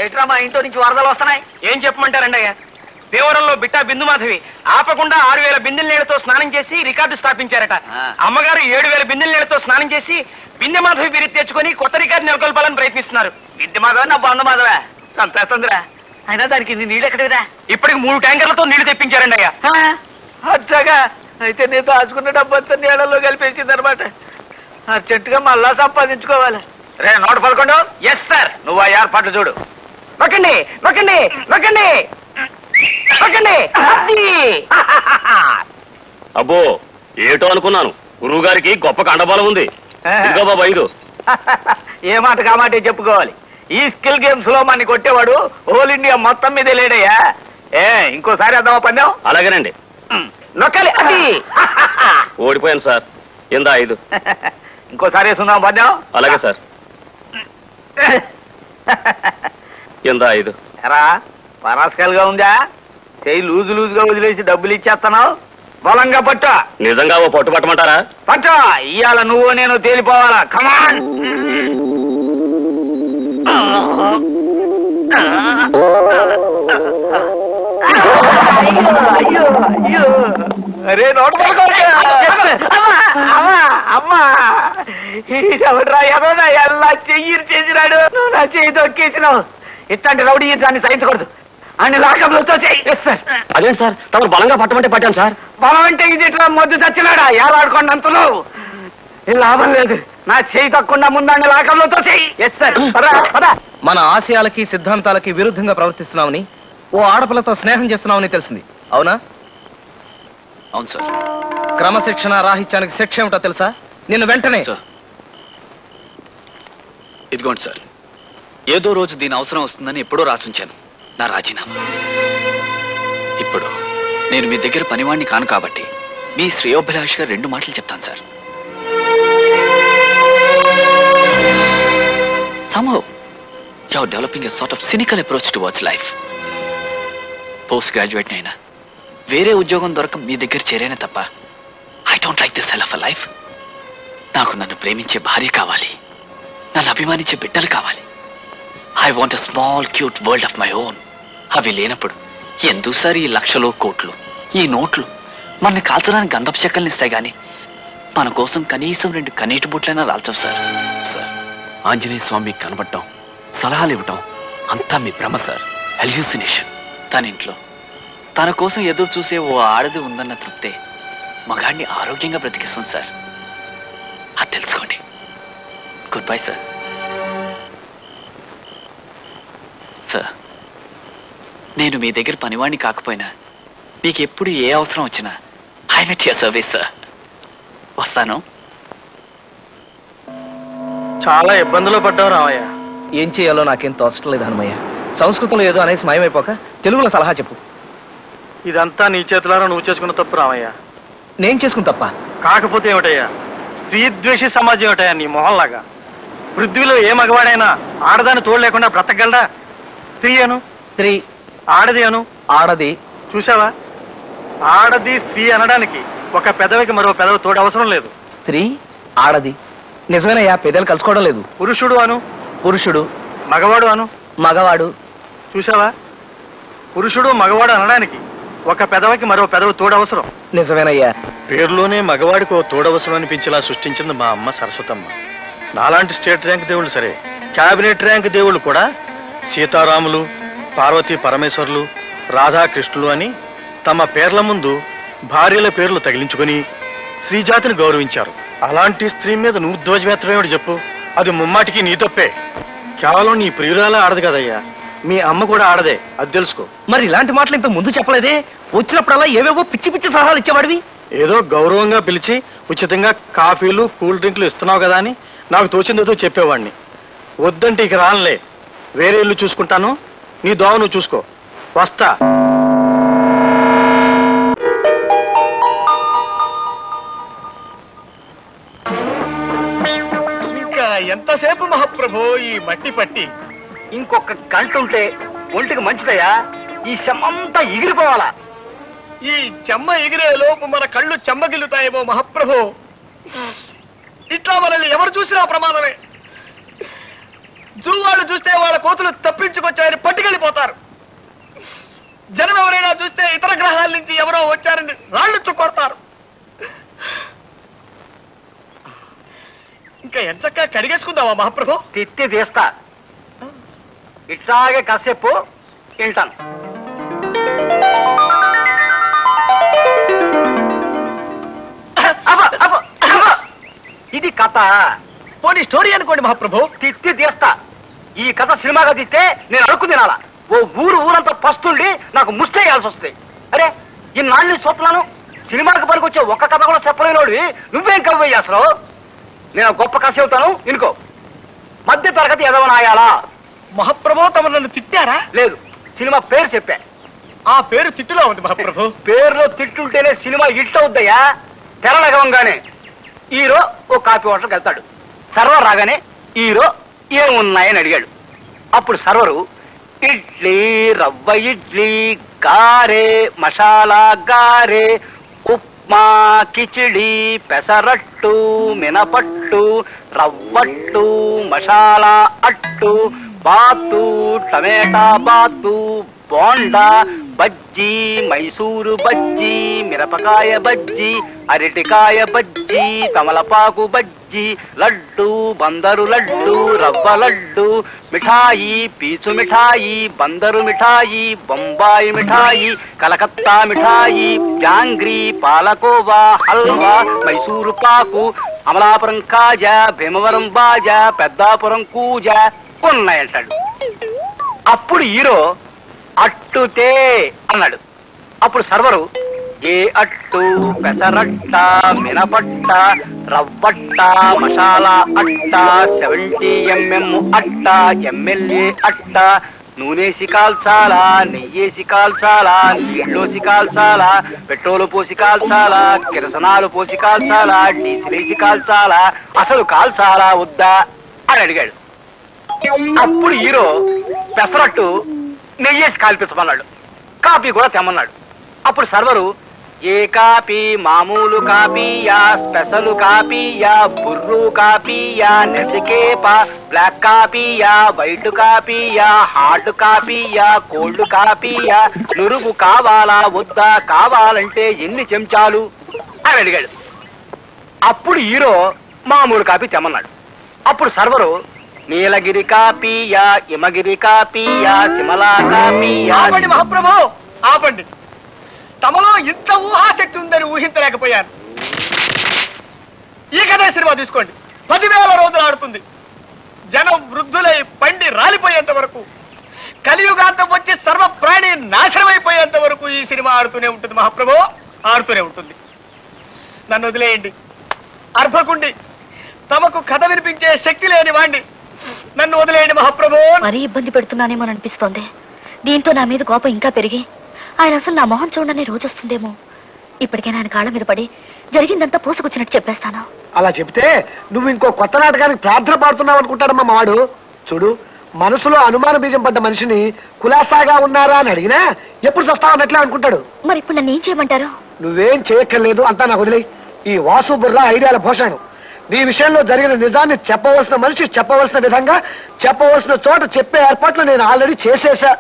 ఏట్రా మా ఇంట్లో నుంచి వరదలు వస్తున్నాయి? ఏం చెప్పమంటారండి అయ్యా, దేవరంలో బిట్టా బిందు మాధవి ఆపకుండా 6000 బిందెల నీళ్లతో స్నానం చేసి రికార్డు స్థాపించారట. అమ్మగారు 7000 బిందెల నీళ్లతో స్నానం చేసి బిందె మాధవి బిరి తెచ్చుకొని కొత్త రికార్డు నెలకొల్పాలని ప్రయత్నిస్తున్నారు. బిందె మాధవ నా బంధు మాధవా సంతేస్తుందిరా. అయినా దానికి నీళ్ళు ఎక్కడేదా? ఇప్పటికి 3 ట్యాంకర్లతో నీళ్లు తెప్పించారండి అయ్యా. అట్లాగా అయితే నేను దాచుకున్న డబ్బంతా నీళ్ళల్లో కలిపేసింది అనమాట. అర్జెంటుగా మళ్ళా సంపాదించుకోవాలి. రే 111. Yes sir. నువ్వు ఆ ఏర్పాట్లు చూడు. నొక్కండి నొక్కండి నొక్కండి నొక్కండి. అబ్బో ఏటో అనుకున్నాను, గురువు గారికి గొప్ప కండబలం ఉంది. ఇదిగో బాబా 5. ఏ మాట కామాటే చెప్పుకోవాలి. ఈ స్కిల్ గేమ్స్ లో మన కొట్టేవాడు హోల్ ఇండియా మొత్తం మీదే లేడయ్యా. ఇంకోసారి అద్దామా పందెం? అలాగేనండి. నొక్కాలి. అది ఓడిపోయాను సార్. ఇందా 5. ఇంకోసారి వేసుకుందాం పందెం? అలాగే సార్. ఇందా 5. ఎరా పరాస్కల్గా ఉందా? చెయ్యి లూజుగా వదిలేసి డబ్బులు ఇచ్చేస్తున్నావు. బలంగా పట్టు. నిజంగా ఓ పట్టు పట్టమంటారా? పట్టు. ఇవాళ నువ్వు నేను తేలిపోవాలా. కమాన్. అరే అమ్మా ఎవడ్రా ఎదోనా ఎలా చెయ్యి చేసినాడు. నువ్వు నా చెయ్యి తొక్కేసినావు. ఇట్లాంటి రౌడీ దాన్ని సహించకూడదు. అని లాకంలో అదేంటి సార్, తమరు బలంగా పట్టమంటే పట్టాను సార్. బలం అంటే ఇది ఇట్లా మొద్దు చచ్చినాడా? ఏలాడుకోండి అంతలో లాభం లేదు. నా చేయి తక్కువ ముందండి లాకంలో తోసేయి. Yes sir. మన ఆశయాలకి సిద్ధాంతాలకి విరుద్ధంగా ప్రవర్తిస్తున్నామని, ఓ ఆడపిల్లతో స్నేహం చేస్తున్నామని తెలిసింది, అవునా? అవును సార్. క్రమశిక్షణ రాహిత్యానికి శిక్ష ఏమిటో తెలుసా? నిన్ను వెంటనే. ఇదిగోండి సార్, ఏదో రోజు దీని అవసరం వస్తుందని ఎప్పుడో రాసుంచాను నా రాజీనామా. ఇప్పుడు నేను మీ దగ్గర పనివాణ్ణి కాను కాబట్టి మీ శ్రేయోభిలాష్గా 2 మాటలు చెప్తాను sir. Somehow, you are developing a sort of cynical approach towards life. Post graduate అయినా వేరే ఉద్యోగం దొరక మీ దగ్గర చేరేనే తప్ప I don't like this hell of a life. నాకు నన్ను ప్రేమించే భార్య కావాలి, నన్ను అభిమానించే బిడ్డలు కావాలి. I want a small cute world of my own. అవి లేనప్పుడు ఎందుసారి ఈ లక్షలు కోట్లు ఈ నోట్లు మనని కాల్చడానికి గంధపు చెక్కల్ని ఇస్తాయి కానీ మన కోసం కనీసం 2 కన్నీటి బుట్లైనా రాల్చవు సార్. సార్, ఆంజనేయ స్వామికి కనబడటం, సలహాలు ఇవ్వటం అంతా మీ భ్రమ సార్. హెల్యూసినేషన్. తన ఇంట్లో తన కోసం ఎదురు చూసే ఓ ఆడది ఉందన్న తృప్తే మగాడిని ఆరోగ్యంగా బ్రతికిస్తుంది సార్. అది తెలుసుకోండి. Good bye sir. సార్, నేను మీ దగ్గర పనివాణ్ణి కాకపోయినా మీకు ఎప్పుడు ఏ అవసరం వచ్చినా I met your service sir. వస్తాను. చాలా ఇబ్బందులు పడ్డావు రామయ్య. ఏం చేయాలో నాకేం తోచట్లేదు హనుమయ్య. సంస్కృతంలో ఏదో అనేసి మాయమైపోక తెలుగులో సలహా చెప్పు. ఇదంతా నీ చేతులారా నువ్వు చేసుకున్న తప్పు రామయ్య. నేను చేసుకుని తప్ప కాకపోతే ఏమిటయ్యా, స్త్రీద్వేషి సమాజం ఏమిటయ్యా నీ మొహంలాగా. పృథ్వీలో ఏ మగవాడైనా ఆడదాన్ని తోడు లేకుండా బ్రతకగలడా? స్త్రీ అను, స్త్రీ. ఆడది అను, ఆడది. చూసావా, ఆడది స్త్రీ అనడానికి ఒక పెదవికి మరో పెదవి తోడు అవసరం లేదు. స్త్రీ, ఆడది. నిజమేనయ్యా, పెద్దలు కలుసుకోవడం లేదు. పురుషుడు అను, పురుషుడు. మగవాడు అను, మగవాడు. చూసావా, పురుషుడు మగవాడు అనడానికి ఒక పెదవికి మరో పెదవి తోడు అవసరం. నిజమేనయ్యా. పేరులోనే మగవాడికి ఓ తోడవసరం అనిపించేలా సృష్టించింది మా అమ్మ సరస్వతమ్మ. నాలాంటి స్టేట్ ర్యాంక్ దేవుళ్ళు సరే, క్యాబినెట్ ర్యాంక్ దేవుళ్ళు కూడా సీతారాములు, పార్వతీ పరమేశ్వర్లు, రాధాకృష్ణులు అని తమ పేర్ల ముందు భార్యల పేర్లు తగిలించుకుని స్త్రీజాతిని గౌరవించారు. అలాంటి స్త్రీ మీద నువ్వు ధ్వజమెత్తమేమిటి చెప్పు? అది ముమ్మాటికి నీ తప్పే. కేవలం నీ ప్రియురాలే ఆడదు కదయ్యా, మీ అమ్మ కూడా ఆడదే, అది తెలుసుకో. మరి ఇలాంటి మాటలు ఇంత ముందు చెప్పలేదే? వచ్చినప్పుడల్లా ఏవేవో పిచ్చి పిచ్చి సలహాలు ఇచ్చేవాడివి. ఏదో గౌరవంగా పిలిచి ఉచితంగా కాఫీలు కూల్ డ్రింకులు ఇస్తున్నావు కదా అని నాకు తోచిందేదో చెప్పేవాడిని. వద్దంటే ఇక రానులే, వేరే ఇల్లు చూసుకుంటాను, నీ దోవ నువ్వు చూసుకో, వస్తా. ఇంకా ఎంతసేపు మహాప్రభు ఈ మట్టి పట్టి? ఇంకొక గంట ఉంటే ఒంటికి మంచిదయ్యా. ఈ చెమ్మంతా ఎగిరిపోవాలా. ఈ చెమ్మ ఎగిరే లోపు మన కళ్ళు చెమ్మగిల్లుతాయేమో మహాప్రభు. ఇట్లా మనల్ని ఎవరు చూసినా ప్రమాదమే. జూ వాళ్ళు చూస్తే వాళ్ళ కోతులు తప్పించుకొచ్చారని పట్టుకెళ్ళిపోతారు. జనం ఎవరైనా చూస్తే ఇతర గ్రహాల నుంచి ఎవరో వచ్చారని రాళ్ళు కొడతారు. ఇంకా ఎంచక్కా కడిగేసుకుందామా మహాప్రభు? తిత్తి తీస్తా. ఇట్లాగే కాసేపు వింటాను. ఇది కథ. పోనీ స్టోరీ అనుకోండి మహాప్రభు. తిత్తి తీస్తా. ఈ కథ సినిమాగా తీస్తే నేను అడుక్కు తినాలా? ఓ ఊరంతా పస్తుండి నాకు ముస్తేయాల్సి వస్తుంది. అరే ఇన్నాళ్ళు చూస్తున్నాను, సినిమాకి పనికొచ్చే ఒక్క కథ కూడా చెప్పలేనోడు నువ్వేం కవ్వే చేస్తావు? నేను గొప్ప కథ చెబుతాను వినుకో. మధ్య తరగతి ఎదవనాయాలా? మహాప్రభు తమ నన్ను తిట్టారా? లేదు, సినిమా పేరు చెప్పా. ఆ పేరు తిట్టులో ఉంది మహాప్రభు. పేరులో తిట్టుంటేనే సినిమా హిట్ అవుద్దయ్యా. తెరలగవంగానే హీరో ఓ కాఫీ హోటల్కి వెళ్తాడు. సర్వర్ రాగానే హీరో ఏమున్నాయని అడిగాడు. అప్పుడు సర్వరు ఇడ్లీ, రవ్వ ఇడ్లీ, గారే, మసాలా గారే, ఉప్మా, కిచిడి, పెసరట్టు, మినపట్టు, రవ్వట్టు, మసాలా అట్టు, బాతు, టమేటా బాతు, బోండా, బజ్జీ, మైసూరు బజ్జీ, మిరపకాయ బజ్జీ, అరటికాయ బజ్జీ, తమలపాకు బజ్జీ, లడ్డు, బందరు లడ్డు, రవ్వ లడ్డు, మిఠాయి, పీచు మిఠాయి, బందరు మిఠాయి, బొంబాయి మిఠాయి, కలకత్తా మిఠాయి, జాంగ్రీ, పాలకోవా, హల్వా, మైసూరు పాకు, అమలాపురం కాజా, భీమవరం బాజా, పెద్దాపురం కూజా ఉన్నాయంటాడు. అప్పుడు హీరో అట్టుతే అన్నాడు. అప్పుడు సర్వరు ఏ అట్టు, పెసరట్ట, మినపట్ట, రవ్వట్ట, మసాలా అట్ట, 70mm అట్ట, ఎమ్మెల్యే అట్ట, నూనెసి కాల్చాలా, నెయ్యేసి కాల్చాలా, నీళ్ళోసి కాల్చాలా, పెట్రోలు పోసి కాల్చాలా, కిరసనాలు పోసి కాల్చాలా, డీజిలేసి కాల్చాలా, అసలు కాల్చాలా వద్దా అని అడిగాడు. అప్పుడు హీరో పెసరట్టు నెయ్యేసి కాల్పించమన్నాడు. కాపీ కూడా తెమ్మన్నాడు. అప్పుడు సర్వరు ఏ కాపీ, మామూలు కాపీయా, స్పెషల్ కాపీయా, బుర్రు కాపీయా, నెసికేపా, బ్లాక్ కాపీయా, వైట్ కాపీయా, హార్డ్ కాపీయా, కోల్డ్ కాపీయా, నురుగు కావాలా వద్దా, కావాలంటే ఎన్ని చెంచాలు అని అడిగాడు. అప్పుడు హీరో మామూలు కాపీ తెమ్మన్నాడు. అప్పుడు సర్వరు నీలగిరి కాపీయా, హిమగిరి కాపీయా, సిమలా కాపీయా. ఆపండి మహాప్రభు, ఆపండి. తమలో ఇంత ఊహాశక్తి ఉందని ఊహించలేకపోయాను. ఈ కథే సినిమా తీసుకోండి. 10,000 రోజులు ఆడుతుంది. జనం వృద్ధులై పండి రాలిపోయేంత వరకు, కలియుగాంతం వచ్చి సర్వ ప్రాణి నాశనమైపోయేంత వరకు ఈ సినిమా ఆడుతూనే ఉంటుంది మహాప్రభు, ఆడుతూనే ఉంటుంది. నన్ను వదిలేయండి. అర్భకుండి, తమకు కథ వినిపించే శక్తి లేని వాణ్ణి, నన్ను వదిలేయండి మహాప్రభు. మరీ ఇబ్బంది పెడుతున్నానేమో అనిపిస్తోంది. దీంతో నా మీద కోపం ఇంకా పెరిగి ఆయన అసలు నా మొహం చూడని రోజు వస్తుందేమో. ఇప్పటికైనా ఆయన కాళ్ళ మీద పడి జరిగిందంతా పూసుకొచ్చినట్టు చెప్పేస్తాను. అలా చెప్తే నువ్వు ఇంకో కొత్త నాటకానికి ప్రార్థన పాడుతున్నావు అనుకుంటాడమ్మా మావాడు. చూడు, మనసులో అనుమాన బీజం పడ్డ మనిషిని కులాసాగా ఉన్నారా అని అడిగినా ఎప్పుడు చస్తావు అన్నట్లే అనుకుంటాడు. మరి ఇప్పుడు నన్ను ఏం చేయమంటారు? నువ్వేం చేయక్కర్లేదు, అంతా నాకు వదిలేయి. ఈ వాసు బుర్రా ఐడియాల భోషణం. నీ విషయంలో జరిగిన నిజాన్ని చెప్పవలసిన మనిషి చెప్పవలసిన విధంగా చెప్పవలసిన చోట చెప్పే ఏర్పాట్లు నేను ఆల్రెడీ చేసేసా.